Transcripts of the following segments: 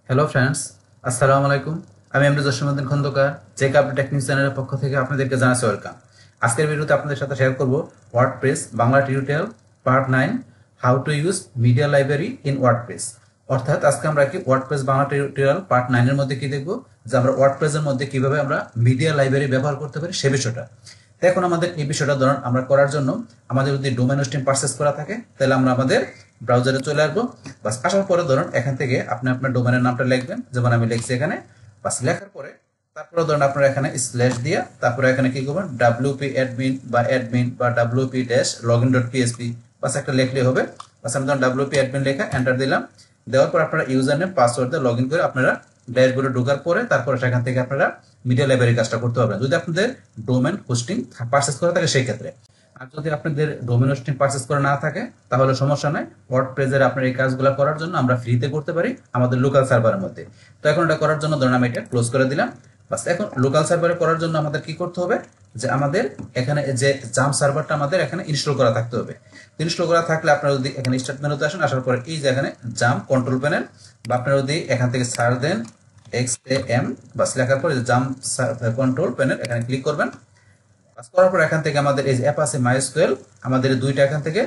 Hello friends, আসসালামু আলাইকুম। আমি MD Jasimuddin Khandakar, check update technique চ্যানেলের পক্ষ থেকে আপনাদেরকে জানাচ্ছি ওয়েলকাম। আজকের ভিডিওতে আপনাদের সাথে শেয়ার করব WordPress Bangla tutorial part 9, how to use media library in WordPress. অর্থাৎ আজকে আমরা কি ওয়ার্ডপ্রেস বাংলা টিউটোরিয়াল পার্ট 9 এর মধ্যে কি দেখব, যে আমরা ওয়ার্ডপ্রেসের মধ্যে কিভাবে আমরা মিডিয়া লাইব্রেরি ব্যবহার করতে পারি সে বিষয়টা। তো এখন আমাদের এই বিষয়টা ধরুন আমরা করার জন্য আমাদের যদি ডোমেন হোস্টিং পারচেজ করা থাকে, তাহলে আমরা আমাদের ব্রাউজারে চলে আসবো। বাস আসার পরে ধরুন এখান থেকে আপনি আপনার ডোমেনের নামটা লিখবেন, যেমন আমি লিখছি এখানে। বাস লেখার পরে তারপরে ধরুন আপনারা এখানে স্ল্যাশ দিয়ে তারপরে এখানে কি করবেন, wp admin বা wp-login.php বাস একটা লিখলে হবে। বাস আমি ধরুন wp admin লেখা এন্টার দিলাম। দেওয়ার পর আপনারা ইউজার নেম পাসওয়ার্ড দিয়ে লগ ইন করে আপনারা ড্যাশবোর্ডে ঢোকার পরে তারপরে সেখান থেকে আপনারা মিডিয়া লাইব্রেরি কাজটা করতে পারবেন, যদি আপনাদের ডোমেন হোস্টিং পারচেজ করা থাকে সেই ক্ষেত্রে। আর যদি আপনাদের ডোমেন হোস্টিং পারচেজ করা না থাকে তাহলে সমস্যা নাই, ওয়ার্ডপ্রেসের আপনার এই কাজগুলো করার জন্য আমরা ফ্রিতে করতে পারি আমাদের লোকাল সার্ভারের মধ্যে। তো এখন এটা করার জন্য ধরুন আমি এটা ক্লোজ করে দিলাম। বাস এখন লোকাল সার্ভারে করার জন্য আমাদের কি করতে হবে, যে আমাদের এখানে যে জাম সার্ভারটা আমাদের এখানে ইনস্টল করা থাকতে হবে। ইনস্টল করা থাকলে আপনারা যদি এখানে স্টার্ট মেনুতে আসেন, আসার পরে এই যে এখানে জাম কন্ট্রোল প্যানেল বা আপনারা যদি এখান থেকে সার্চ দেন XAM বাস লেখার পরে জাম কন্ট্রোল প্যানেল এখানে ক্লিক করবেন। কাজ করার পর এখান থেকে আমাদের এই যে অ্যাপ আছে MySQL, আমাদের দুইটা এখান থেকে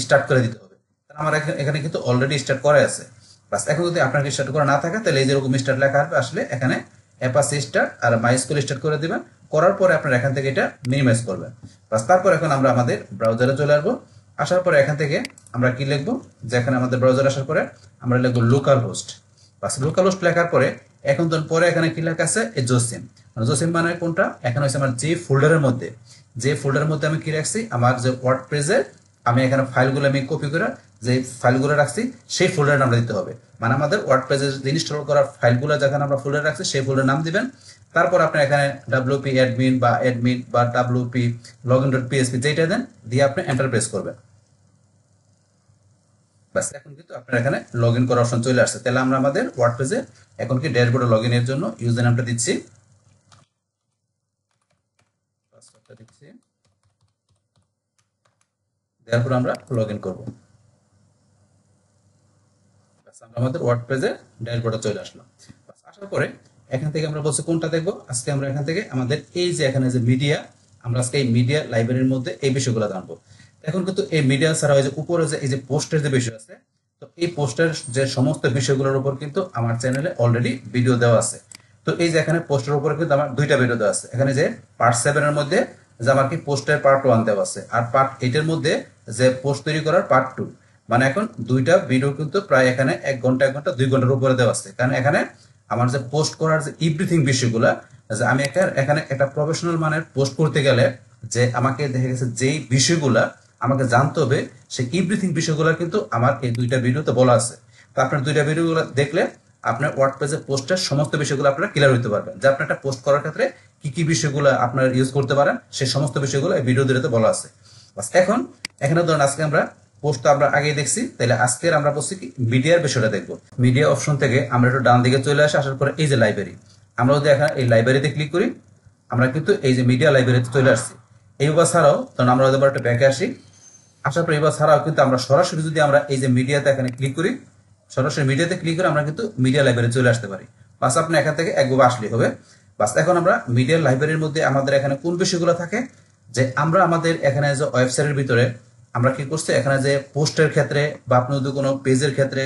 স্টার্ট করে দিতে হবে। কারণ আমার এখানে কিন্তু অলরেডি স্টার্ট করা আছে। বাস এখন যদি আপনার স্টার্ট করা না থাকে তাহলে এই যেরকম স্টার্ট লেখা আসবে, আসলে এখানে অ্যাপ আছে স্টার্ট আর MySQL স্টার্ট করে দিবেন। করার পরে আপনারা এখান থেকে এটা মিনিমাইজ করবেন। বাস তারপর এখন আমরা আমাদের ব্রাউজারে চলে আসবো। আসার পরে এখান থেকে আমরা কি লিখবো, যে এখানে আমাদের ব্রাউজারে আসার পরে আমরা লিখবো লোকাল হোস্ট। বাস লোকাল হোস্ট লেখার পরে এখন তো পরে এখানে কি লেখা আছে, জোসিম। জোসিম মানে কোনটা, এখানে হচ্ছে আমার যে ফোল্ডারের মধ্যে আমি কি রাখছি, আমার যে ওয়ার্ডপ্রেসের আমি এখানে ফাইলগুলো আমি কপি করে যে ফাইলগুলো রাখছি সেই ফোল্ডারের নাম দিতে হবে। মানে আমাদের ওয়ার্ডপ্রেসের যে ইনস্টল করা ফাইলগুলো যেখানে আমরা ফোল্ডার রাখছি সেই ফোল্ডারের নাম দিবেন। তারপর আপনি এখানে wp admin বা wp login.php যেটা দেন দিয়ে আপনি এন্টার প্রেস করবেন। বাস এখন কিন্তু আপনার এখানে লগ ইন করার অপশন চলে আসছে। তাহলে আমরা আমাদের ওয়ার্ডপ্রেসে এখন কি ড্যাশবোর্ডে লগ ইনের জন্য ইউজার নামটা দিচ্ছি, পাসওয়ার্ডটা দিচ্ছি, দেওয়ার পর আমরা লগ ইন করবো। বাস আমরা আমাদের ওয়ার্ডপ্রেসে ড্যাশবোর্ডে চলে আসলাম। বাস আসার পরে এখান থেকে আমরা বলছি কোনটা দেখবো, আজকে আমরা এখান থেকে আমাদের এই যে এখানে যে মিডিয়া, আমরা আজকে এই মিডিয়া লাইব্রেরির মধ্যে এই বিষয়গুলো জানবো। এখন কিন্তু এই মিডিয়া ছাড়া যে উপরে যে এই যে পোস্টের যে বিষয় আছে, তো এই পোস্টের যে সমস্ত বিষয়গুলোর উপর কিন্তু আমার চ্যানেলে অলরেডি ভিডিও দেওয়া আছে। তো এই যে এখানে পোস্টের উপরে কিন্তু আমার দুইটা ভিডিও দেওয়া আছে। এখানে যে পার্ট 7 এর মধ্যে যে আমার কি পোস্টের পার্ট 1 দেওয়া আছে, আর পার্ট 8 এর মধ্যে যে পোস্ট তৈরি করার পার্ট 2। মানে এখন দুইটা ভিডিও কিন্তু প্রায় এখানে 1 ঘন্টা 2 ঘন্টার উপরে দেওয়া আছে। কারণ এখানে আমার যে পোস্ট করার যে এভরিথিং বিষয়গুলা, যে আমি এখানে একটা প্রফেশনাল মানের পোস্ট করতে গেলে যে আমাকে দেখা গেছে যেই বিষয়গুলা আমাকে জানতে হবে সেই এভরিথিং বিষয়গুলো কিন্তু আমার এই দুইটা ভিডিওতে বলা আছে। তো আপনার দুইটা ভিডিওগুলো দেখলে আপনার ওয়ার্ডপ্রেসের পোস্টের সমস্ত বিষয়গুলো আপনারা ক্লিয়ার হতে পারবেন, যে আপনার একটা পোস্ট করার ক্ষেত্রে কি কি বিষয়গুলো আপনারা ইউজ করতে পারেন সেই সমস্ত বিষয়গুলো এই ভিডিও দুটোতে বলা আছে। বাস এখন এখানে ধরুন আজকে আমরা পোস্ট আমরা আগেই দেখছি, তাহলে আজকের আমরা বলছি কি মিডিয়ার বিষয়টা দেখবো। মিডিয়া অপশন থেকে আমরা একটু ডান দিকে চলে আসি, আসার পরে এই যে লাইব্রেরি, আমরা যদি এখানে এই লাইব্রেরিতে ক্লিক করি আমরা কিন্তু এই যে মিডিয়া লাইব্রেরিতে চলে আসছি। এইবার ছাড়াও তখন আমরা যদি একটা ব্যাকে আসি, আসার পর এবার ছাড়াও কিন্তু আমরা সরাসরি যদি আমরা এই যে মিডিয়াতে এখানে ক্লিক করি, সরাসরি মিডিয়াতে ক্লিক করে আমরা কিন্তু মিডিয়া লাইব্রেরি চলে আসতে পারি। বাস আপনি এখান থেকে একবার আসলেই হবে। বাস এখন আমরা মিডিয়া লাইব্রেরির মধ্যে আমাদের এখানে কোন বিষয়গুলো থাকে, যে আমরা আমাদের এখানে যে ওয়েবসাইটের ভিতরে আমরা কি করছি, এখানে যে পোস্টের ক্ষেত্রে বা আপনি যদি কোনো পেজের ক্ষেত্রে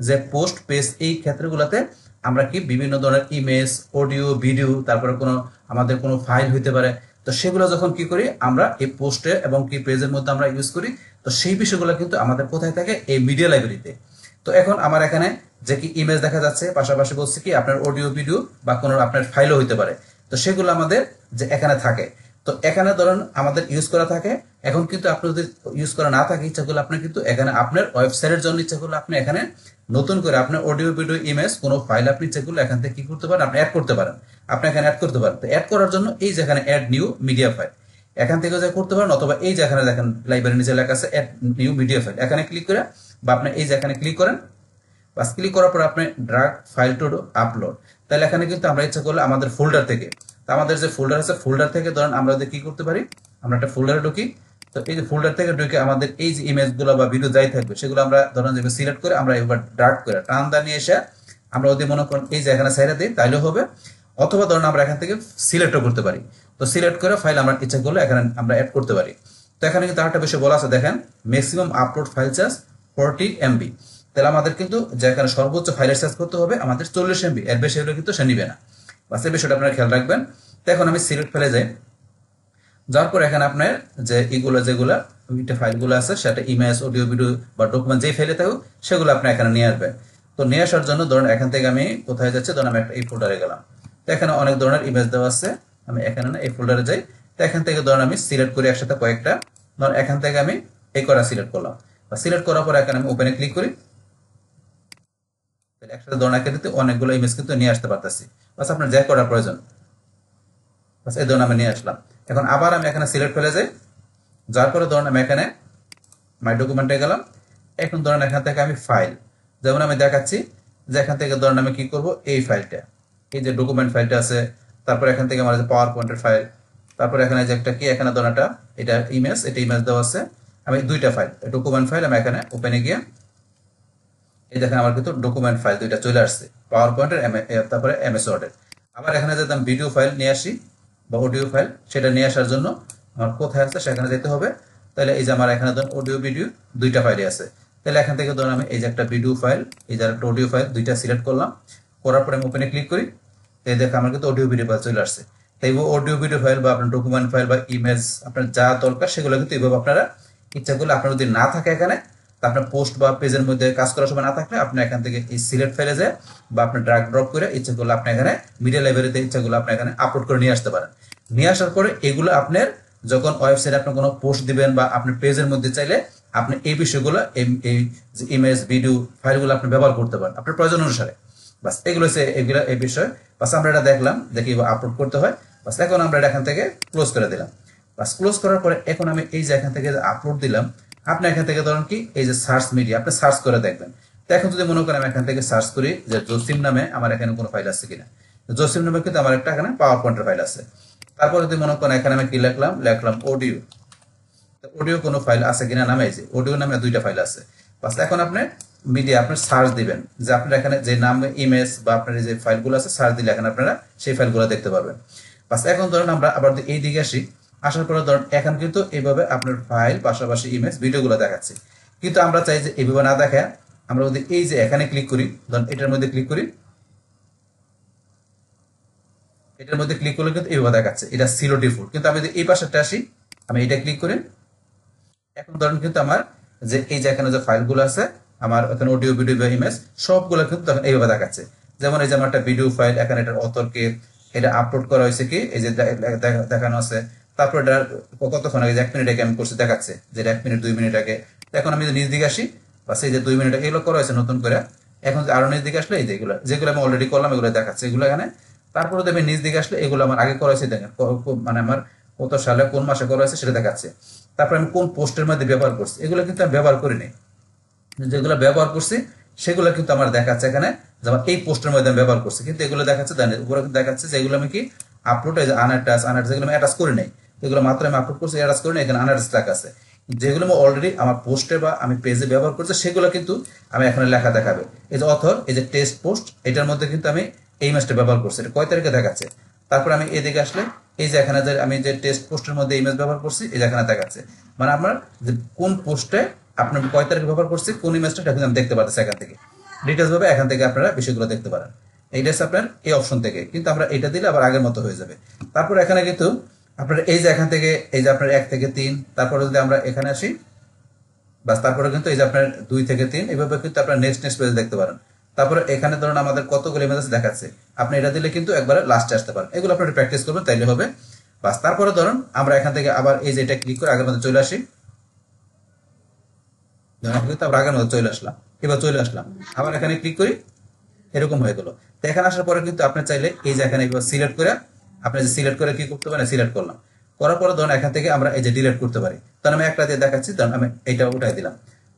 যে পোস্ট পেজ এই ক্ষেত্রগুলোতে আমরা কি বিভিন্ন ধরনের ইমেজ, অডিও, ভিডিও, তারপরে কোনো আমাদের কোনো ফাইল হইতে পারে, তো সেগুলো যখন কি করি আমরা এই পোস্টে এবং কি পেজের মধ্যে আমরা ইউজ করি, তো সেই বিষয়গুলো কিন্তু আমাদের কোথায় থাকে, এই মিডিয়া লাইব্রেরিতে। তো এখন আমার এখানে যে কি ইমেজ দেখা যাচ্ছে, পাশাপাশি বলছি কি আপনার অডিও, ভিডিও বা কোনো আপনার ফাইলও হইতে পারে, তো সেগুলো আমাদের যে এখানে থাকে। তো এখানে ধরুন আমাদের ইউজ করা থাকে। এখন কিন্তু আপনি যদি ইউজ করা না থাকে, ইচ্ছা করলে আপনি কিন্তু এখানে আপনার ওয়েবসাইটের জন্য ইচ্ছা করলে আপনি এখানে নতুন করে আপনার অডিও, ভিডিও, ইমেজ কোনো ফাইল আপনি ইচ্ছা করলে এখান থেকে কি করতে পারেন, আপনি অ্যাড করতে পারেন। আপনি এখানে অ্যাড করতে পারেন। তো অ্যাড করার জন্য এই যেখানে অ্যাড নিউ মিডিয়া ফাইল এখান থেকে যা করতে পারেন, অথবা এই যেখানে দেখেন লাইব্রেরি নিচে লেখা আছে অ্যাড নিউ মিডিয়া ফাইল, এখানে ক্লিক করে বা আপনি এই যেখানে ক্লিক করেন। বাস ক্লিক করার পর আপনি ড্রাগ ফাইল টু আপলোড, তাহলে এখানে কিন্তু আমরা ইচ্ছা করলে আমাদের ফোল্ডার থেকে, তো আমাদের যে ফোল্ডার আছে ফোল্ডার থেকে ধরেন আমরা কি করতে পারি, আমরা একটা ফোল্ডারে ঢুকি। তো এই যে ফোল্ডার থেকে ঢুকে আমাদের এই যে ইমেজগুলো বা ভিডিও যাই থাকবে সেগুলো আমরা ধরেন যে সিলেক্ট করে আমরা এবার ড্রাগ করে টান দা নিয়ে এসে আমরা যদি মনে করেন এই যে এখানে সাইডে দিই তাহলে হবে, অথবা ধরুন আমরা এখান থেকে সিলেক্টও করতে পারি। তো সিলেক্ট করে ফাইল আমরা ইচ্ছা করলে এখানে আমরা অ্যাড করতে পারি। তো এখানে কিন্তু আরেকটা বিষয় বলা আছে, দেখেন maximum upload file charge 40 MB। তাহলে আমাদের কিন্তু যেখানে সর্বোচ্চ ফাইলের সাইজ করতে হবে আমাদের 40 MB, এর বেশি হলে কিন্তু সে নিবে না। বাস এই বিষয়টা আপনারা খেয়াল রাখবেন। তো এখন আমি সিলেক্ট ফাইলে যাই, যাওয়ার পর এখানে আপনার যে এগুলো যেগুলো ফাইলগুলো আছে সেটা ইমেজ, অডিও, ভিডিও বা ডকুমেন্ট যেই ফাইলে থাকুক সেগুলো আপনি এখানে নিয়ে আসবেন। তো নিয়ে আসার জন্য ধরুন এখান থেকে আমি কোথায় যাচ্ছি, ধরুন আমি একটা এই ফোল্ডারে গেলাম। তো এখানে অনেক ধরনের ইমেজ দেওয়া আছে, আমি এখানে না এই ফোল্ডারে যাই। তো এখান থেকে ধরুন আমি সিলেক্ট করি একসাথে কয়েকটা, ধরুন এখান থেকে আমি এই করা সিলেক্ট করলাম। সিলেক্ট করার পর এখানে আমি ওপেনে ক্লিক করি, একসাথে ধরুন এখানে অনেকগুলো ইমেজ কিন্তু নিয়ে আসতে পারতেছি। বাস আপনার যা করার প্রয়োজন, বাস এই ধরুন আমি নিয়ে আসলাম। এখন আবার আমি এখানে সিলেক্ট ফেলে যাই, যার পরে ধরুন আমি এখানে মাই ডকুমেন্টে গেলাম। এখন ধরুন এখান থেকে আমি ফাইল, যেমন আমি দেখাচ্ছি যে এখান থেকে ধরুন আমি কি করব, এই ফাইলটা, এই যে ডকুমেন্ট ফাইলটা আছে, তারপর এখান থেকে আমার যে পাওয়ার পয়েন্টের ফাইল, তারপর এখানে যে একটা কি এখানে ধরুন এটা ইমেজ, এটা ইমেজ দেওয়া আছে। আমি দুইটা ফাইল, ডকুমেন্ট ফাইল, আমি এখানে ওপেনে গিয়ে এই দেখেন আমার কিন্তু ডকুমেন্ট ফাইল দুইটা চলে আসছে, পাওয়ার পয়েন্টের তারপরে এমএস ওয়ার্ডের। আবার এখানে যদি আমি ভিডিও ফাইল নিয়ে আসি বা অডিও ফাইল, সেটা নিয়ে আসার জন্য আমার কোথায় আছে সেখানে যেতে হবে। তাহলে এই যে আমার এখানে ধরুন অডিও ভিডিও দুইটা ফাইলই আছে। তাহলে এখান থেকে ধরুন আমি এই যে একটা ভিডিও ফাইল, এই যে একটা অডিও ফাইল, দুইটা সিলেক্ট করলাম। করার পরে আমি ওপেনে ক্লিক করি, এই দেখে আমার কিন্তু অডিও ভিডিও ফাইল চলে আসছে। তাই অডিও ভিডিও ফাইল বা আপনার ডকুমেন্ট ফাইল বা ইমেজ আপনার যা দরকার সেগুলো কিন্তু এইভাবে আপনারা ইচ্ছা করলে, আপনার যদি না থাকে এখানে, আপনার পোস্ট বা পেজের মধ্যে কাজ করার সময় না থাকলে আপনি এখান থেকে এই সিলেক্ট ফাইলে যায় বা আপনি ড্রাগ ড্রপ করে ইচ্ছা করলে আপনি এখানে মিডিয়া লাইব্রেরিতে ইচ্ছা করলে আপনি এখানে আপলোড করে নিয়ে আসতে পারেন। নিয়ে আসার পরে এগুলো আপনার যখন ওয়েবসাইটে আপনি কোনো পোস্ট দিবেন বা আপনার পেজের মধ্যে চাইলে আপনি এই বিষয়গুলো, এই ইমেজ, ভিডিও ফাইলগুলো আপনি ব্যবহার করতে পারেন আপনার প্রয়োজন অনুসারে। বাস এগুলো হচ্ছে এই বিষয়। বাস আমরা এটা দেখলাম, দেখি আপলোড করতে হয়। বাস এখন আমরা এটা এখান থেকে ক্লোজ করে দিলাম। বাস ক্লোজ করার পরে এখন আমি এই যে এখান থেকে আপলোড দিলাম, আপনি এখান থেকে ধরুন কি এই যে সার্চ মিডিয়া, আপনি সার্চ করে দেখবেন। তো এখন যদি মনে করেন আমি এখান থেকে সার্চ করি যে জসিম নামে আমার এখানে কোনো ফাইল আছে কিনা, জসিম নামে কিন্তু আমার একটা এখানে পাওয়ার পয়েন্টের ফাইল আছে। তারপর যদি মনে করেন এখানে আমি কি লিখলাম অডিও, অডিও কোনো ফাইল আছে কিনা নামে, এই যে অডিও নামে দুইটা ফাইল আছে। বাস এখন আপনি মিডিয়া আপনি সার্চ দিবেন যে আপনার এখানে যে নাম, ইমেজ বা আপনার যে ফাইলগুলো আছে সার্চ দিলে এখানে আপনারা সেই ফাইলগুলো দেখতে পাবেন। বাস এখন ধরুন আমরা আবার এই দিকে আসি, আসার পরে ধরুন এখন কিন্তু এইভাবে আপনার ফাইল পাশাপাশি ইমেজ ভিডিওগুলো দেখাচ্ছে। কিন্তু আমরা চাই যে এইভাবে না দেখা, আমরা যদি এই যে এখানে ক্লিক করি, ধরুন এটার মধ্যে ক্লিক করি, এটার মধ্যে ক্লিক করলে কিন্তু এইভাবে দেখাচ্ছে, এটা ছিল ডিফল্ট। কিন্তু আমি যদি এই পাশেরটা আসি, আমি এটা ক্লিক করি, এখন ধরুন কিন্তু আমার যে এই যে এখানে যে ফাইলগুলো আছে আমার এখানে অডিও, ভিডিও বা ইমেজ সবগুলো কিন্তু এইভাবে দেখাচ্ছে। যেমন এই যে আমার একটা ভিডিও ফাইল, এখানে এটার অথরকে, এটা আপলোড করা হয়েছে কি এই যে দেখানো আছে, তারপর এটা কতক্ষণ আগে, 1 মিনিট আগে আমি করছি দেখাচ্ছে, যে 1 মিনিট 2 মিনিট আগে। এখন আমি নিজ দিকে আসি, বা সেই যে 2 মিনিট আগে এগুলো করা হয়েছে নতুন করে। এখন আরো নিজ দিকে আসলে এই যে যেগুলো আমি অলরেডি করলাম এগুলো দেখাচ্ছে, এগুলো এখানে। তারপরে আমি নিজ দিকে আসলে এগুলো আমার আগে করা হয়েছে, দেখেন মানে আমার কত সালে কোন মাসে করা হয়েছে সেটা দেখাচ্ছে। তারপর আমি কোন পোস্টের মধ্যে ব্যবহার করছি, এগুলো কিন্তু আমি ব্যবহার করিনি, যেগুলো ব্যবহার করছি সেগুলো কিন্তু আমার দেখাচ্ছে এখানে, যেমন এই পোস্টের মধ্যে আমি ব্যবহার করছি। কিন্তু এগুলো দেখাচ্ছে উপরে দেখাচ্ছে যে এগুলো আমি কি আপলোড, আনঅ্যাটাচ যেগুলো আমি অ্যাটাচ করি নাই, এগুলো মাত্র আমি আপলোড করছি, অ্যাটাচ করি নাই, এখানে আনঅ্যাটাচ লেখা আছে। যেগুলো আমি অলরেডি আমার পোস্টে বা আমি পেজে ব্যবহার করছি সেগুলো কিন্তু আমি এখানে লেখা দেখাবে। এই যে অথর, এই যে টেস্ট পোস্ট, এটার মধ্যে কিন্তু আমি এই ইমেজটা ব্যবহার করছি, এটা কয় তারিখে দেখাচ্ছে। তারপর আমি এদিকে আসলে এই যে এখানে যে আমি যে টেস্ট পোস্টের মধ্যে ইমেজ ব্যবহার করছি এই যে এখানে দেখাচ্ছে, মানে আমার যে কোন পোস্টে আপনার কয় তারিখ ব্যবহার করছি, কোন ইমেজটা এখন আমি দেখতে পাচ্ছি এখান থেকে ডিটেলস ভাবে, এখান থেকে আপনারা বিষয়গুলো দেখতে পারেন। এইটা হচ্ছে আপনার এই অপশন থেকে, কিন্তু আমরা এটা দিলে আবার আগের মতো হয়ে যাবে। তারপর এখানে কিন্তু আপনার এই যে এখান থেকে এই যে আপনার 1 থেকে 3, তারপরে যদি আমরা এখানে আসি, বাস তারপরে কিন্তু এই যে আপনার 2 থেকে 3 এইভাবে কিন্তু আপনার নেক্সট পেজ দেখতে পারেন। তারপরে এখানে ধরুন আমাদের কতগুলো ইমেজ দেখাচ্ছে, আপনি এটা দিলে কিন্তু একবারে লাস্টে আসতে পারেন। এগুলো আপনারা প্র্যাকটিস করবেন, তাইলে হবে। বাস তারপরে ধরুন আমরা এখান থেকে আবার এই যে এটা ক্লিক করে আগের মধ্যে চলে আসি, আমরা আগের মধ্যে চলে আসলাম, এবার চলে আসলাম, আবার এখানে ক্লিক করি, এরকম হয়ে গেল। তো এখানে আসার পরে কিন্তু আপনি চাইলে এই যে এখানে সিলেক্ট করে আপনি যে সিলেক্ট করে কি করতে পারেন, সিলেক্ট করলাম, করার পরে ধরুন এখান থেকে আমরা এই যে ডিলিট করতে পারি। তখন আমি একটা দিয়ে দেখাচ্ছি, তখন আমি এইটা উঠাই দিলাম,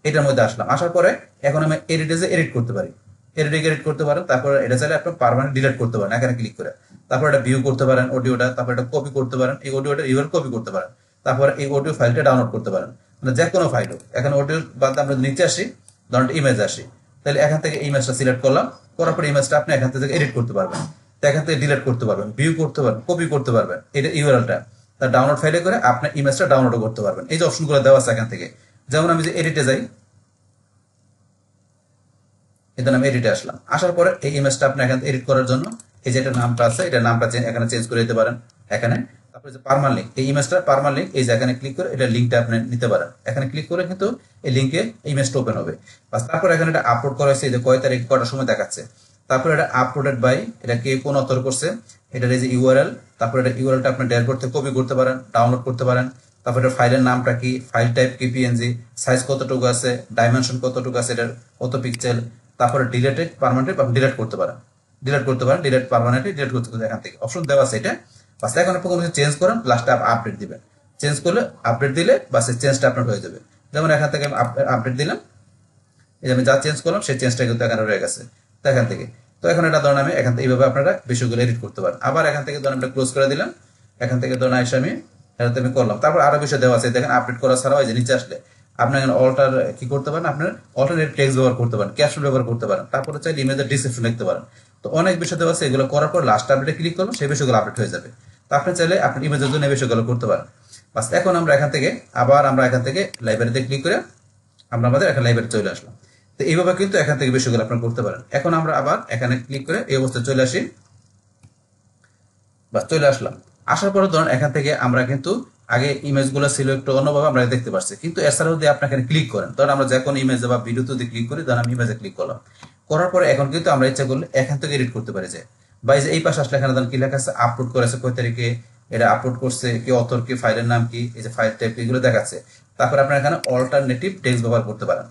এটার মধ্যে আসলাম, আসার পরে এখন আমি এডিটে এডিট করতে পারি, এডিট করতে পারেন। তারপরে এটা চাইলে আপনি পারমানেন্ট ডিলিট করতে পারেন এখানে ক্লিক করে। তারপর এটা ভিউ করতে পারেন অডিওটা, তারপর এটা কপি করতে পারেন, এই অডিওটা ইউআর কপি করতে পারেন, তারপর এই অডিও ফাইলটা ডাউনলোড করতে পারেন, মানে যে কোনো ফাইল। এখন অডিও বাদ আমরা নিচে আসি, ধরুন ইমেজ আসি, তাহলে এখান থেকে ইমেজটা সিলেক্ট করলাম, করার পর ইমেজটা আপনি এখান থেকে এডিট করতে পারবেন, তো এখান থেকে ডিলিট করতে পারবেন, ভিউ করতে পারবেন, কপি করতে পারবেন এটা ইউআরএলটা, তার ডাউনলোড ফাইলে করে আপনি ইমেজটা ডাউনলোড করতে পারবেন। এই যে অপশনগুলো দেওয়া আছে এখান থেকে, যেমন আমি যে এডিটে যাই, এখানে আমি এডিটে আসলাম, আসার পরে এই ইমেজটা আপনি এখানে এডিট করার জন্য এই যে এটা নামটা আছে, এটা নামটা এখানে চেঞ্জ করে দিতে পারেন এখানে। তারপরে যে পার্মানেন্ট লিঙ্ক, এই ইমেজটা পার্মানেন্ট লিঙ্ক, এই যে এখানে ক্লিক করে এটা লিঙ্কটা আপনি নিতে পারেন, এখানে ক্লিক করে কিন্তু এই লিঙ্কে ইমেজটা ওপেন হবে। বাস তারপর এখানে এটা আপলোড করা হয়েছে, এই যে কয় তারিখ কটার সময় দেখাচ্ছে, তারপর এটা আপলোডেড বাই, এটা কে কোন অথর করছে, এটার এই যে ইউআরএল, তারপর এটা ইউআরএলটা আপনি ড্যাশবোর্ড থেকে কপি করতে পারেন, ডাউনলোড করতে পারেন, তারপর এটা ফাইলের নামটা কি, ফাইল টাইপ কি পিএনজি, সাইজ কতটুকু আছে, ডাইমেনশন কতটুকু আছে, এটার কত পিক্সেল, তারপরে ডিলেটেড পার্মানেন্টলি আপনি ডিলিট করতে পারেন, ডিলিট পার্মানেন্টলি ডিলিট করতে পারেন, এখান থেকে অপশন দেওয়া আছে এটা। বাস এখন আপনি কোনো কিছু চেঞ্জ করেন, লাস্টে আপডেট দিবেন, চেঞ্জ করলে আপডেট দিলে বাস এই চেঞ্জটা আপনার হয়ে যাবে। যেমন এখান থেকে আমি আপডেট দিলাম, এই যে আমি যা চেঞ্জ করলাম সেই চেঞ্জটা কিন্তু এখানে রয়ে গেছে, তো এখান থেকে। তো এখন এটা ধরেন আমি এখান থেকে এইভাবে আপনারা বিষয়গুলো এডিট করতে পারেন। আবার এখান থেকে ধরেন আমরা ক্লোজ করে দিলাম, এখান থেকে ধরেন এসে আমি এটাতে আমি করলাম, তারপর আরো বিষয় দেওয়া আছে দেখেন, আপডেট করা ছাড়াও এই যে নিচে আসলে আপনি এখানে অল্টার কি করতে পারেন, আপনার অল্টারনেট টেক্সট ব্যবহার করতে পারেন, ক্যাপশন ব্যবহার করতে পারেন, তারপরে চাইলে ইমেজের ডিসক্রিপশন লিখতে পারেন। তো অনেক বিষয় দেওয়া আছে, এগুলো করার পর লাস্ট আপডেটে ক্লিক করলাম, সেই বিষয়গুলো আপডেট হয়ে যাবে। তো আপনি চাইলে আপনার ইমেজের জন্য এই বিষয়গুলো করতে পারেন। বাস এখন আমরা এখান থেকে আবার আমরা এখান থেকে লাইব্রেরিতে ক্লিক করে আমরা আমাদের এখানে লাইব্রেরি চলে আসলাম। তো এইভাবে কিন্তু এখান থেকে বিষয়গুলো আপনারা করতে পারেন। এখন আমরা আবার এখানে ক্লিক করে এই অবস্থায় চলে আসি, বাস চলে আসলাম। আসার পরে ধরুন এখান থেকে আমরা কিন্তু আগে ইমেজগুলো ছিল একটু অন্যভাবে আমরা দেখতে পাচ্ছি, কিন্তু এছাড়াও যদি আপনি এখানে ক্লিক করেন, ধরুন আমরা যে কোনো ইমেজে বা ভিডিওতে যদি ক্লিক করি, ধরুন আমি ইমেজে ক্লিক করলাম, করার পরে এখন কিন্তু আমরা ইচ্ছা করলে এখান থেকে এডিট করতে পারি। যে বা এই পাশে আসলে এখানে ধরুন কি লেখা আছে, আপলোড করেছে কয় তারিখে, এটা আপলোড করছে কি, অথর কি, ফাইলের নাম কি, এই যে ফাইল টাইপ এগুলো দেখাচ্ছে। তারপরে আপনারা এখানে অল্টারনেটিভ টেক্সট ব্যবহার করতে পারেন।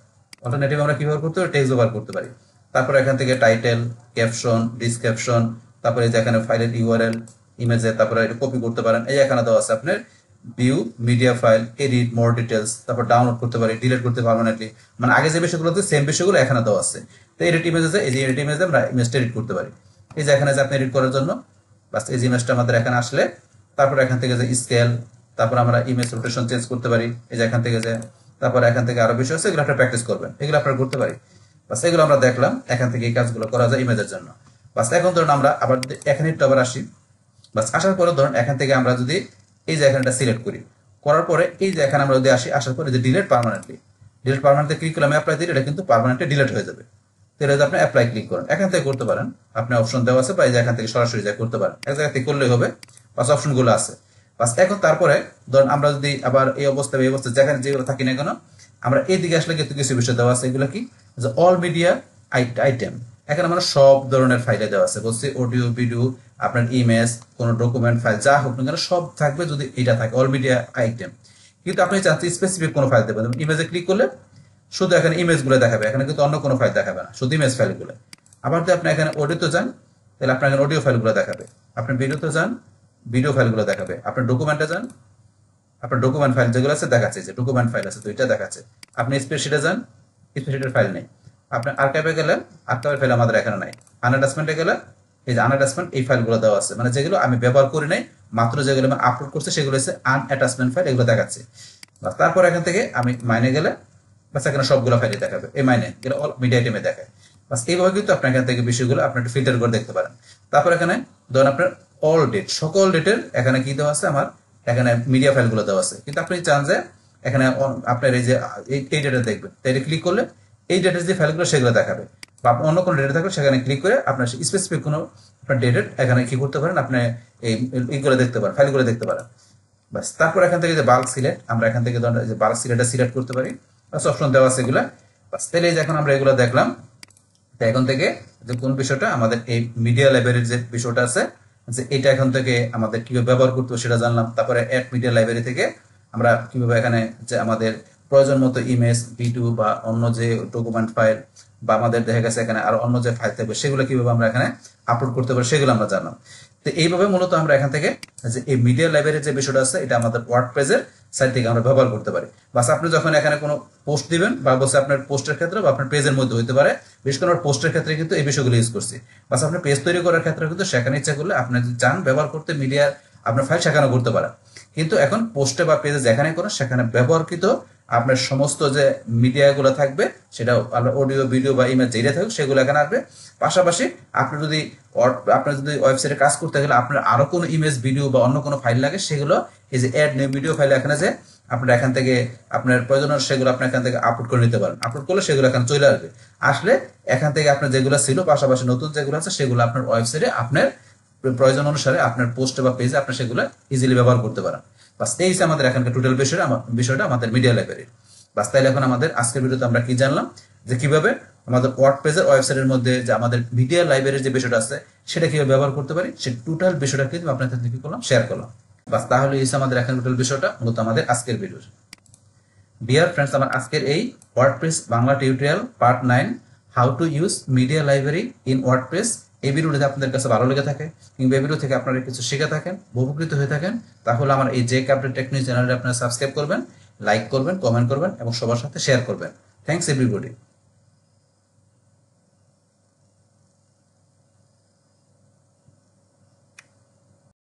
অল্টারনেটিভ আমরা কি ব্যবহার করতে পারি, টেক্সট ব্যবহার করতে পারি। তারপরে এখান থেকে টাইটেল, ক্যাপশন, ডিসক্রিপশন, তারপরে যে এখানে ফাইলের ইউআরএল, ইমেজে, তারপরে এটা কপি করতে পারেন। এই এখানে দেওয়া আছে আপনার view, media file, edit, more details, তারপর ডাউনলোড করতে পারি, ডিলিট করতে পারমানেন্টলি, মানে আগে যে বিষয়গুলো সেম বিষয়গুলো এখানে দেওয়া আছে। তো এডিট ইমেজে, এই যে এডিট ইমেজে আমরা ইমেজটা এডিট করতে পারি। এই যে এখানে যে আপনি এডিট করার জন্য বাস এই যে ইমেজটা আমাদের এখানে আসলে, তারপর এখান থেকে যে স্কেল, তারপর আমরা ইমেজ রোটেশন চেঞ্জ করতে পারি। এই যে এখান থেকে যে, তারপর এখান থেকে আরো বিষয় আছে, এগুলো আপনারা প্র্যাকটিস করবেন, এগুলো আপনারা করতে পারি। বাস এগুলো আমরা দেখলাম, এখান থেকে এই কাজগুলো করা যায় ইমেজের জন্য। বাস এখন ধরুন আমরা আবার এখানে একটু আবার আসি। বাস আসার পরে ধরুন এখান থেকে আমরা যদি এই যে এখানটা সিলেক্ট করি, করার পরে এই যে এখানে আমরা যদি আসি, আসার পরে যে ডিলিট পার্মানেন্টলি ক্লিক করলে আমি অ্যাপ্লাই দিই, এটা কিন্তু পার্মানেন্টলি ডিলিট হয়ে যাবে। তো এটা আপনি অ্যাপ্লাই ক্লিক করেন, এখান থেকে করতে পারেন, আপনি অপশন দেওয়া আছে, বা এই যে এখান থেকে সরাসরি যা করতে পারেন, এক জায়গা থেকে করলেই হবে। বাস অপশনগুলো আছে। বাস এখন তারপরে ধরুন আমরা যদি আবার এই অবস্থায় যেখানে যেগুলো থাকি না কেন, আমরা এইদিকে আসলে কিন্তু কিছু বিষয় দেওয়া আছে, এগুলো কি, যে অল মিডিয়া আইটেম, এখানে আমরা সব ধরনের ফাইলে দেওয়া আছে, বলছি অডিও, ভিডিও, আপনার ইমেজ, কোন ডকুমেন্ট ফাইল যা হোক না কেন সব থাকবে যদি এটা থাকে অল মিডিয়া আইটেম। কিন্তু আপনি চাচ্ছেন স্পেসিফিক কোনো ফাইল দেবেন, ইমেজে ক্লিক করলে শুধু এখানে ইমেজ গুলো দেখাবে, এখানে কিন্তু অন্য কোনো ফাইল দেখাবে না, শুধু ইমেজ ফাইল গুলো। আবার যদি আপনি এখানে অডিওতে যান, তাহলে আপনার এখানে অডিও ফাইল গুলো দেখাবে, আপনি ভিডিওতে যান, ভিডিও ফাইল গুলো দেখাবে, আপনার ডকুমেন্টে যান, আপনার ডকুমেন্ট ফাইল যেগুলো আছে দেখাচ্ছে, যে ডকুমেন্ট ফাইল আছে দুইটা দেখাচ্ছে। আপনি স্প্রেডশিটে যান, স্প্রেডশিটের ফাইল নেই। আপনার আর্কাইভে গেলেন, আর্কাইভের ফাইল আমাদের এখানে নাই। আনঅ্যাটাচমেন্টে গেলে এই যে আনঅ্যাটাচমেন্ট, এই ফাইলগুলো দেওয়া আছে, মানে যেগুলো আমি ব্যবহার করি নাই, মাত্র যেগুলো আমি আপলোড করছি সেগুলো হচ্ছে আনঅ্যাটাচমেন্ট ফাইল, এগুলো দেখাচ্ছে। তারপর এখান থেকে আমি মাইনে গেলে বাস এখানে সবগুলো ফাইলে দেখাবে, এই মাইনে এগুলো অল মিডিয়া আইটেমে দেখায়। বাস এইভাবে কিন্তু আপনি এখান থেকে বিষয়গুলো আপনি একটু ফিল্টার করে দেখতে পারেন। তারপর এখানে ধরুন আপনার অল ডেট, সকল ডেটের এখানে কি দেওয়া আছে, আমার এখানে মিডিয়া ফাইলগুলো দেওয়া আছে। কিন্তু আপনি চান যে এখানে আপনার এই যে এই ডেটা দেখবেন, তাই ক্লিক করলে এই ডেটের যে ফাইলগুলো সেগুলো দেখাবে, বা অন্য কোনো ডেটা থাকলে সেখানে ক্লিক করে আপনার স্পেসিফিক কোনো আপনার ডেটের এখানে কি করতে পারেন, আপনি এইগুলো দেখতে পারেন, ফাইলগুলো দেখতে পারেন। বাস তারপর এখান থেকে যে বাল্ক সিলেক্ট, আমরা এখান থেকে যে বাল্ক সিলেক্টটা সিলেক্ট করতে পারি, বাস অপশন দেওয়া আছে এগুলা। বাস তাহলে এখন আমরা এগুলো দেখলাম। তো এখন থেকে যে কোন বিষয়টা আমাদের এই মিডিয়া লাইব্রেরির যে বিষয়টা আছে, যে এটা এখন থেকে আমাদের কিভাবে ব্যবহার করতে হবে সেটা জানলাম। তারপরে অ্যাড মিডিয়া লাইব্রেরি থেকে আমরা কিভাবে এখানে যে আমাদের প্রয়োজন মতো ইমেজ, ভিডিও বা অন্য যে ডকুমেন্ট ফাইল, বা আমাদের দেখা গেছে এখানে আর অন্য যে ফাইল থাকবে সেগুলো কিভাবে আমরা এখানে আপলোড করতে পারি সেগুলো আমরা জানলাম। তো এইভাবে মূলত আমরা এখান থেকে যে এই মিডিয়া লাইব্রেরির যে বিষয়টা আছে, এটা আমাদের ওয়ার্ডপ্রেসের সাইট থেকে আমরা ব্যবহার করতে পারি। বাস আপনি যখন এখানে কোনো পোস্ট দিবেন, বা বলছে আপনার পোস্টের ক্ষেত্রে বা আপনার পেজের মধ্যে হইতে পারে, বিশেষ করে পোস্টের ক্ষেত্রে কিন্তু এই বিষয়গুলো ইউজ করছি। বাস আপনার পেজ তৈরি করার ক্ষেত্রে কিন্তু সেখানে ইচ্ছা করলে আপনি যদি চান ব্যবহার করতে মিডিয়ার আপনার ফাইল সেখানে করতে পারেন। কিন্তু এখন পোস্টে বা পেজে যেখানে করেন সেখানে ব্যবহারকৃত আপনার সমস্ত যে মিডিয়াগুলো থাকবে সেটা অডিও ভিডিও বা ইমেজ যেটা থাকবে সেগুলো এখানে আসবে। পাশাপাশি আপনি যদি আপনার যদি ওয়েবসাইটে কাজ করতে গেলে আপনার আরো কোনো ইমেজ ভিডিও বা অন্য কোনো ফাইল লাগে সেগুলো এই যে অ্যাড নিউ ভিডিও ফাইল এখানে যে আপনারা এখান থেকে আপনার প্রয়োজন সেগুলো আপনি এখান থেকে আপলোড করে নিতে পারেন। আপলোড করলে সেগুলো এখানে চলে আসবে। আসলে এখান থেকে আপনার যেগুলো ছিল পাশাপাশি নতুন যেগুলো আছে সেগুলো আপনার ওয়েবসাইটে আপনার প্রয়োজন অনুসারে আপনার পোস্টে বা পেজে আপনি সেগুলো ইজিলি ব্যবহার করতে পারেন। বাস এই আমাদের এখানকার টোটাল বিষয়টা আমাদের মিডিয়া লাইব্রেরি। বাস তাইলে এখন আমাদের আজকের ভিডিওতে আমরা কি জানলাম যে কিভাবে আমাদের ওয়ার্ডপ্রেসের ওয়েবসাইটের মধ্যে যে আমাদের মিডিয়া লাইব্রেরির যে বিষয়টা আছে সেটা কিভাবে ব্যবহার করতে পারি সেই টোটাল বিষয়টা কিন্তু আপনার সাথে কি করলাম শেয়ার করলাম। বাস তাহলে এই আমাদের এখন টোটাল বিষয়টা মূলত আমাদের আজকের ভিডিও। ডিয়ার ফ্রেন্ডস, আমার আজকের এই WordPress Bangla tutorial part 9 how to use media library in WordPress এই ভিডিওটি আপনাদের কাছে ভালো লেগে থাকে কিংবা এই ভিডিও থেকে আপনারা কিছু শিখে থাকেন, উপকৃত হয়ে থাকেন, তাহলে আমার এই জেক আপডেট টেকনিক চ্যানেলটি আপনারা সাবস্ক্রাইব করবেন, লাইক করবেন, কমেন্ট করবেন এবং সবার সাথে শেয়ার করবেন। Thanks everybody.